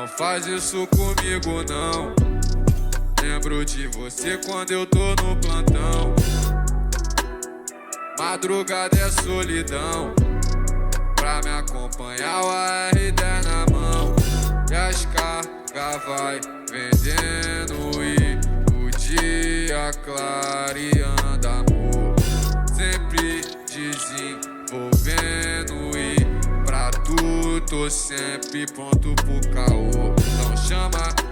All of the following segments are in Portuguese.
Não faz isso comigo não. Lembro de você quando eu tô no plantão. Madrugada é solidão. Pra me acompanhar o AR10 na mão. E as cargas vai vendendo e o dia clareando, amor. Sempre desenvolvendo e pra tu tô sempre pronto pro caô. Então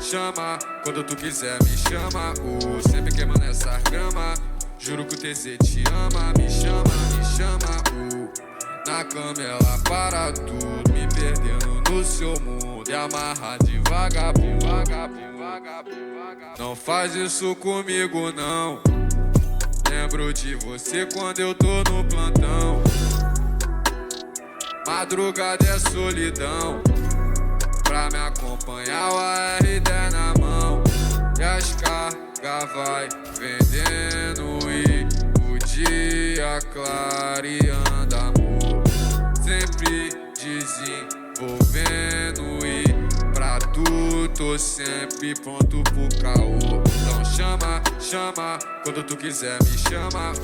chama, quando tu quiser me chama. Sempre queimando essas gramas. Juro que o TZ te ama, me chama. Na cama ela para tudo, me perdendo no seu mundo. E amarra devagar. Não faz isso comigo não. Lembro de você quando eu tô no plantão. Madrugada é solidão. Pra me acompanhar o AR10 na mão. E as cargas vai vendendo e o dia clareando, amor. Sempre desenvolvendo e pra tu tô sempre pronto pro caô. Então chama, quando tu quiser me chama.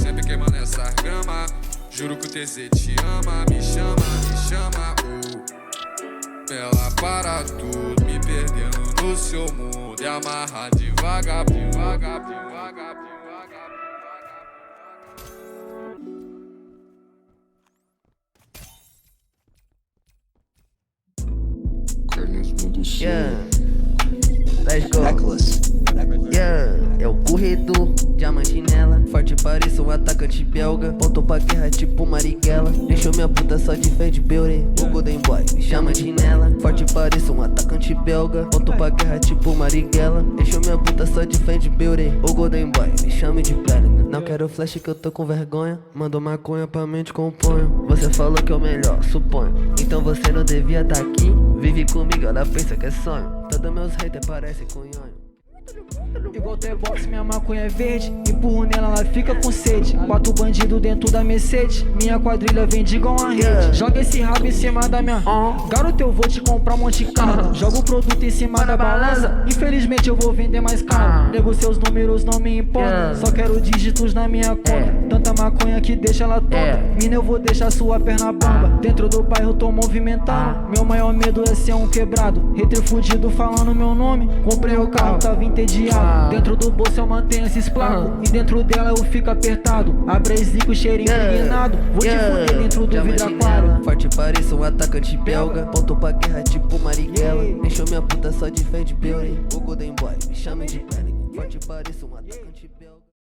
Sempre queimando essas gramas. Juro que o TZ te ama, me chama. Ela para tudo, me perdendo no seu mundo. E amarra devagar. Yeah, let's go. Yeah, é o corredor, diamante nela. Forte pareça um atacante belga. Voltou pra guerra tipo Marighella. Deixou minha puta só de fé de Beure. O Golden Boy me chama de nela. Forte pareça um atacante belga. Voltou pra guerra tipo Marighella. Deixou minha puta só de fé de Beure. O Golden Boy me chama de Bellingham. Não quero flash que eu tô com vergonha. Mandou maconha pra mente componho. Você falou que é o melhor, suponho. Então você não devia tá aqui. Vive comigo, ela pensa que é sonho. Todos meus haters parecem cunhonho. Igual T-Box, minha maconha é verde. Empurro nela, ela fica com sede. Quatro bandido dentro da Mercedes. Minha quadrilha vende igual uma rede. Joga esse rabo em cima da minha garoto, eu vou te comprar um monte de carro. Joga o produto em cima da balança. Infelizmente eu vou vender mais caro. Nego, seus números não me importam. Só quero dígitos na minha conta. Tanta maconha que deixa ela tonta. Mina, eu vou deixar sua perna bamba. Dentro do bairro tô movimentando. Meu maior medo é ser um quebrado. Hater fudido falando meu nome. Comprei o carro, tava entediado. Dentro do bolso eu mantenho esses placos. E dentro dela eu fico apertado. Abresico, cheirinho impregnado. Vou te fuder dentro do vidro aquário. Forte pareça um atacante belga. Voltou pra guerra tipo Marighella. Deixou minha puta só de fé de Beure. O Golden Boy me chama de Bellingham. Forte pareça um atacante